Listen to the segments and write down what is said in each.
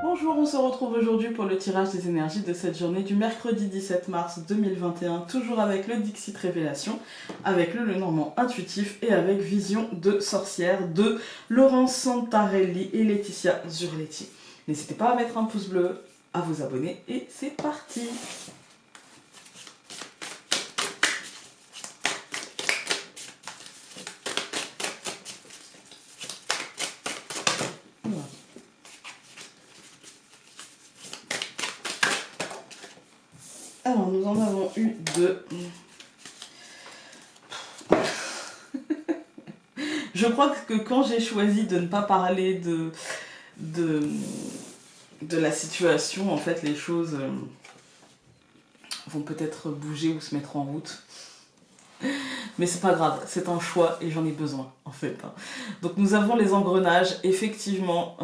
Bonjour, on se retrouve aujourd'hui pour le tirage des énergies de cette journée du mercredi 17 mars 2021, toujours avec le Dixit Révélation, avec le Lenormand intuitif et avec Vision de sorcière de Laurence Santarelli et Laetitia Zurletti. N'hésitez pas à mettre un pouce bleu, à vous abonner et c'est parti! Alors, nous en avons eu deux. Je crois que quand j'ai choisi de ne pas parler de la situation, en fait, les choses vont peut-être bouger ou se mettre en route. Mais c'est pas grave, c'est un choix et j'en ai besoin, en fait. Donc nous avons les engrenages, effectivement,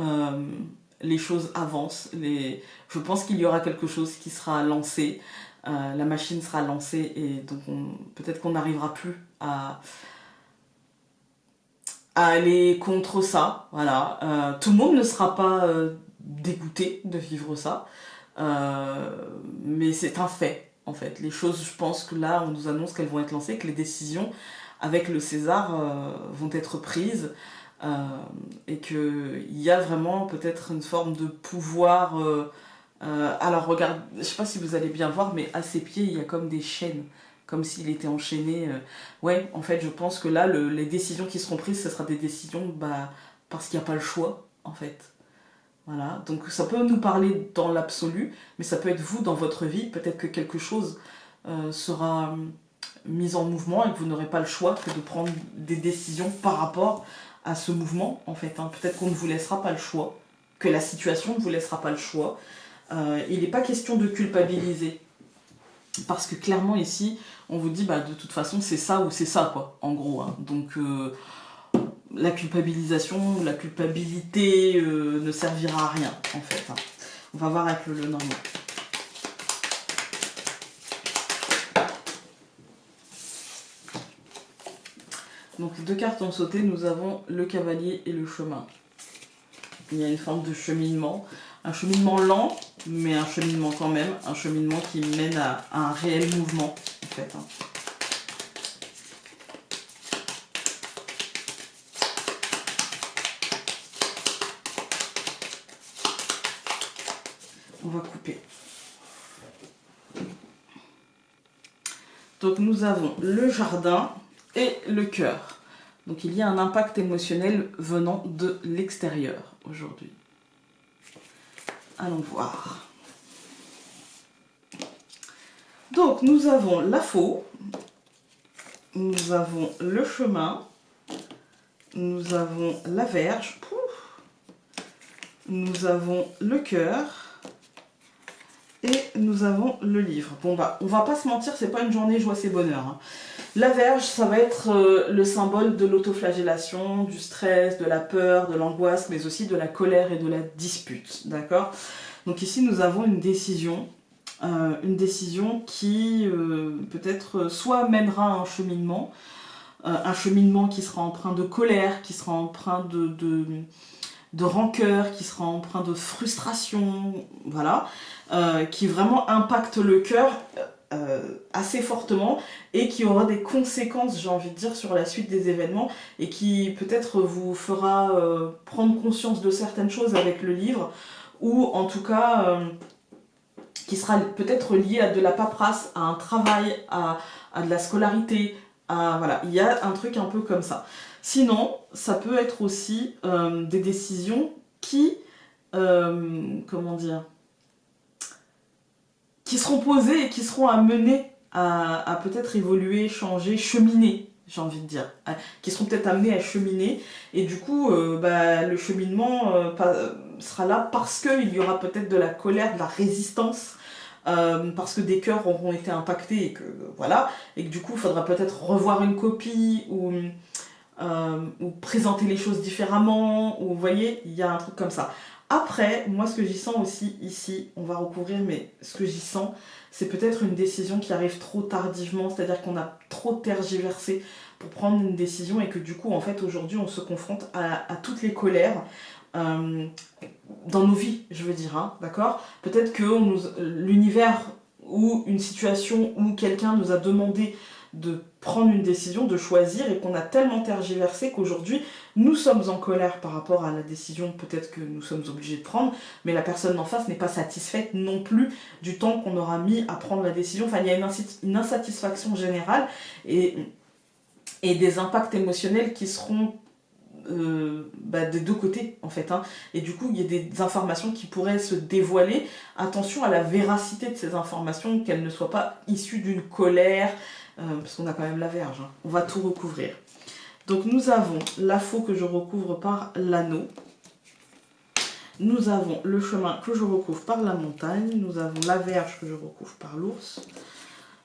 les choses avancent. Je pense qu'il y aura quelque chose qui sera lancé. La machine sera lancée et donc peut-être qu'on n'arrivera plus à aller contre ça. Voilà. Tout le monde ne sera pas dégoûté de vivre ça, mais c'est un fait en fait. Les choses, je pense que là on nous annonce qu'elles vont être lancées, que les décisions avec le César vont être prises et qu'il y a vraiment peut-être une forme de pouvoir. Alors regarde, je sais pas si vous allez bien voir, mais à ses pieds il y a comme des chaînes, comme s'il était enchaîné. Ouais, en fait je pense que là les décisions qui seront prises, ce sera des décisions parce qu'il n'y a pas le choix en fait. Voilà, donc ça peut nous parler dans l'absolu, mais ça peut être vous dans votre vie, peut-être que quelque chose sera mis en mouvement et que vous n'aurez pas le choix que de prendre des décisions par rapport à ce mouvement en fait. Peut-être qu'on ne vous laissera pas le choix, que la situation ne vous laissera pas le choix. Il n'est pas question de culpabiliser. Parce que clairement ici, on vous dit de toute façon c'est ça ou c'est ça quoi, en gros. Donc la culpabilisation, la culpabilité ne servira à rien en fait. On va voir avec le Lenormand. Donc les deux cartes ont sauté, nous avons le cavalier et le chemin. Il y a une forme de cheminement, un cheminement lent, mais un cheminement quand même, un cheminement qui mène à un réel mouvement, en fait. On va couper. Donc nous avons le jardin et le cœur. Donc il y a un impact émotionnel venant de l'extérieur aujourd'hui. Allons voir. Donc nous avons la faux, nous avons le chemin, nous avons la verge, nous avons le cœur et nous avons le livre. Bon on va pas se mentir, c'est pas une journée joie et bonheur. La verge, ça va être le symbole de l'autoflagellation, du stress, de la peur, de l'angoisse, mais aussi de la colère et de la dispute, d'accord? Donc ici, nous avons une décision qui peut-être soit mènera à un cheminement qui sera empreint de colère, qui sera empreint de rancœur, qui sera empreint de frustration, voilà, qui vraiment impacte le cœur assez fortement et qui aura des conséquences, j'ai envie de dire, sur la suite des événements et qui peut-être vous fera prendre conscience de certaines choses avec le livre ou en tout cas qui sera peut-être lié à de la paperasse, à un travail, à de la scolarité, voilà, il y a un truc un peu comme ça. Sinon, ça peut être aussi des décisions qui, comment dire, qui seront posées et qui seront amenées à peut-être évoluer, changer, cheminer, j'ai envie de dire, qui seront peut-être amenées à cheminer, et du coup, le cheminement sera là parce qu'il y aura peut-être de la colère, de la résistance, parce que des cœurs auront été impactés, et que voilà, et que du coup, il faudra peut-être revoir une copie, ou présenter les choses différemment, ou vous voyez, il y a un truc comme ça. Après, moi ce que j'y sens aussi ici, on va recouvrir, mais ce que j'y sens, c'est peut-être une décision qui arrive trop tardivement, c'est-à-dire qu'on a trop tergiversé pour prendre une décision et que du coup, en fait, aujourd'hui, on se confronte à toutes les colères, dans nos vies, je veux dire, hein, d'accord? Peut-être que l'univers ou une situation où quelqu'un nous a demandé de prendre une décision, de choisir, et qu'on a tellement tergiversé qu'aujourd'hui, nous sommes en colère par rapport à la décision peut-être que nous sommes obligés de prendre, mais la personne d'en face n'est pas satisfaite non plus du temps qu'on aura mis à prendre la décision. Enfin, il y a une insatisfaction générale et des impacts émotionnels qui seront des deux côtés en fait, hein. Et du coup il y a des informations qui pourraient se dévoiler. Attention à la véracité de ces informations, qu'elles ne soient pas issues d'une colère, parce qu'on a quand même la Vierge, hein. On va tout recouvrir. Donc nous avons la faux que je recouvre par l'anneau, nous avons le chemin que je recouvre par la montagne, nous avons la Vierge que je recouvre par l'ours,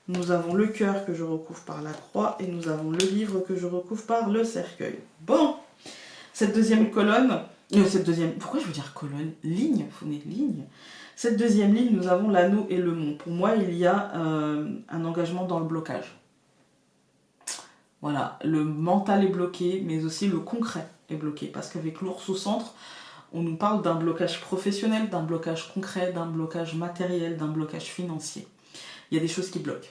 nous avons le cœur que je recouvre par la croix, et nous avons le livre que je recouvre par le cercueil. Bon, cette deuxième colonne, pourquoi je veux dire colonne? Ligne, ligne. Cette deuxième ligne, nous avons l'anneau et le mont. Pour moi, il y a un engagement dans le blocage. Voilà, le mental est bloqué, mais aussi le concret est bloqué. Parce qu'avec l'ours au centre, on nous parle d'un blocage professionnel, d'un blocage concret, d'un blocage matériel, d'un blocage financier. Il y a des choses qui bloquent.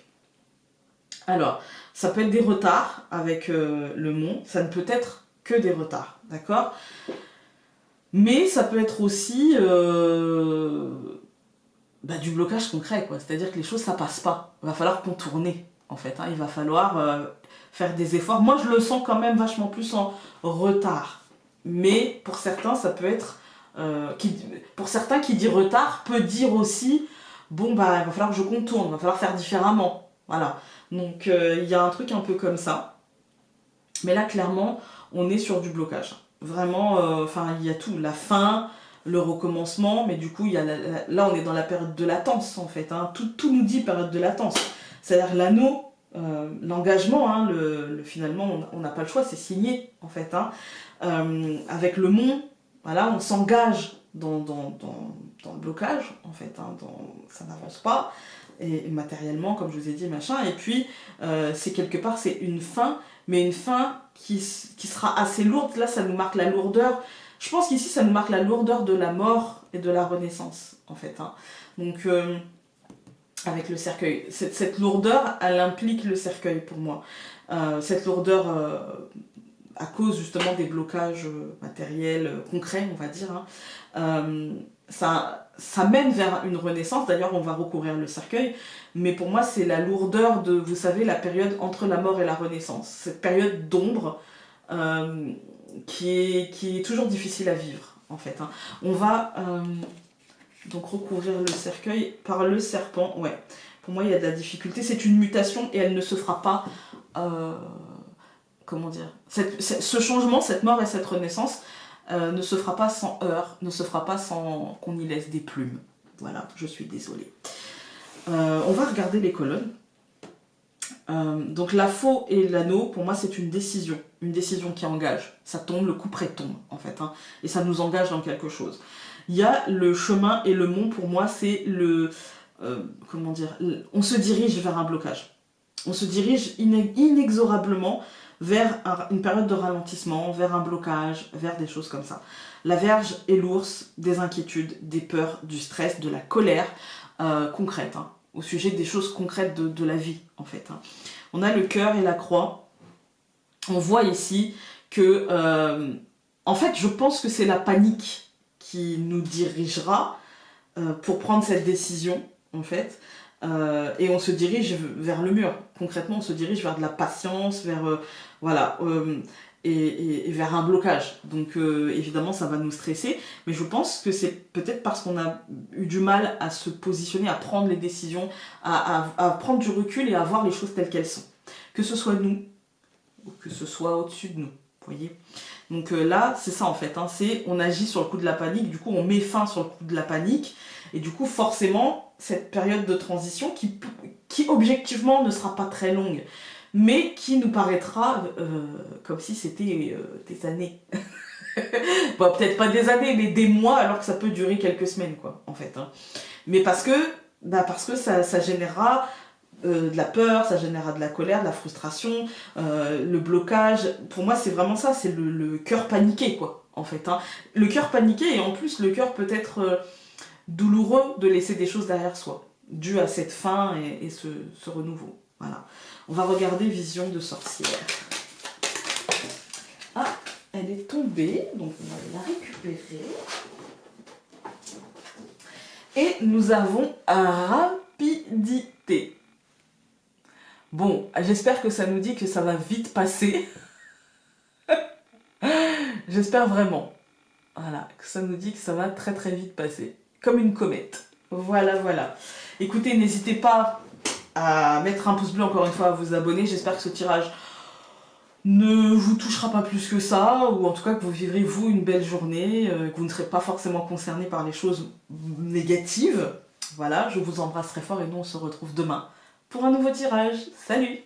Alors, ça peut être des retards avec le mont, ça ne peut être que des retards, d'accord? Mais ça peut être aussi du blocage concret, quoi. C'est-à-dire que les choses, ça passe pas. Il va falloir contourner, en fait, hein. Il va falloir faire des efforts. Moi, je le sens quand même vachement plus en retard. Mais pour certains, ça peut être... pour certains, qui dit retard, peut dire aussi, bon, il va falloir que je contourne, il va falloir faire différemment. Voilà. Donc, il y a un truc un peu comme ça. Mais là, clairement, on est sur du blocage. Vraiment, il y a tout. La fin, le recommencement, mais du coup, là, on est dans la période de latence, en fait, hein. Tout nous dit période de latence. C'est-à-dire l'anneau, l'engagement, hein, finalement, on n'a pas le choix, c'est signé, en fait, hein. Avec le mont, voilà, on s'engage dans le blocage, en fait, hein, ça n'avance pas, et matériellement, comme je vous ai dit, machin. Et puis, c'est quelque part, c'est une fin, mais une fin qui sera assez lourde. Là, ça nous marque la lourdeur. Je pense qu'ici, ça nous marque la lourdeur de la mort et de la renaissance, en fait, hein. Donc, avec le cercueil, cette lourdeur, elle implique le cercueil pour moi. Cette lourdeur, à cause justement des blocages matériels, concrets, on va dire, hein, ça mène vers une renaissance. D'ailleurs, on va recouvrir le cercueil, mais pour moi, c'est la lourdeur de, vous savez, la période entre la mort et la renaissance. Cette période d'ombre qui est toujours difficile à vivre, en fait, hein. On va donc recouvrir le cercueil par le serpent. Ouais, pour moi, il y a de la difficulté. C'est une mutation et elle ne se fera pas... comment dire, ce changement, cette mort et cette renaissance ne se fera pas sans heurts, ne se fera pas sans qu'on y laisse des plumes. Voilà, je suis désolée. On va regarder les colonnes. Donc la faux et l'anneau, pour moi, c'est une décision qui engage. Ça tombe, le coup près tombe, en fait, hein, et ça nous engage dans quelque chose. Il y a le chemin et le mont, pour moi, c'est le... comment dire, on se dirige vers un blocage. On se dirige inexorablement vers une période de ralentissement, vers un blocage, vers des choses comme ça. La Vierge et l'ours, des inquiétudes, des peurs, du stress, de la colère concrète, hein, au sujet des choses concrètes de la vie, en fait, hein. On a le cœur et la croix. On voit ici que, en fait, je pense que c'est la panique qui nous dirigera pour prendre cette décision, en fait. Et on se dirige vers le mur. Concrètement, on se dirige vers de la patience, vers voilà, et vers un blocage. Donc évidemment, ça va nous stresser, mais je pense que c'est peut-être parce qu'on a eu du mal à se positionner, à prendre les décisions, à prendre du recul et à voir les choses telles qu'elles sont. Que ce soit nous, ou que ce soit au-dessus de nous, vous voyez. Donc là, c'est ça en fait, hein, on agit sur le coup de la panique, du coup on met fin sur le coup de la panique, et du coup forcément, cette période de transition qui objectivement ne sera pas très longue, mais qui nous paraîtra comme si c'était des années. Bon, peut-être pas des années, mais des mois, alors que ça peut durer quelques semaines, quoi, en fait, hein. Mais parce que ça générera de la peur, ça générera de la colère, de la frustration, le blocage. Pour moi, c'est vraiment ça, c'est le cœur paniqué, quoi, en fait. Hein. Le cœur paniqué, et en plus, le cœur peut être douloureux de laisser des choses derrière soi, dû à cette fin et ce renouveau. Voilà. On va regarder Vision de sorcière. Ah, elle est tombée, donc on va la récupérer. Et nous avons rapidité. Bon, j'espère que ça nous dit que ça va vite passer. J'espère vraiment. Voilà, que ça nous dit que ça va très très vite passer. Comme une comète. Voilà, voilà. Écoutez, n'hésitez pas à mettre un pouce bleu encore une fois, à vous abonner. J'espère que ce tirage ne vous touchera pas plus que ça, ou en tout cas que vous vivrez vous une belle journée, que vous ne serez pas forcément concerné par les choses négatives. Voilà, je vous embrasse très fort et nous on se retrouve demain pour un nouveau tirage. Salut!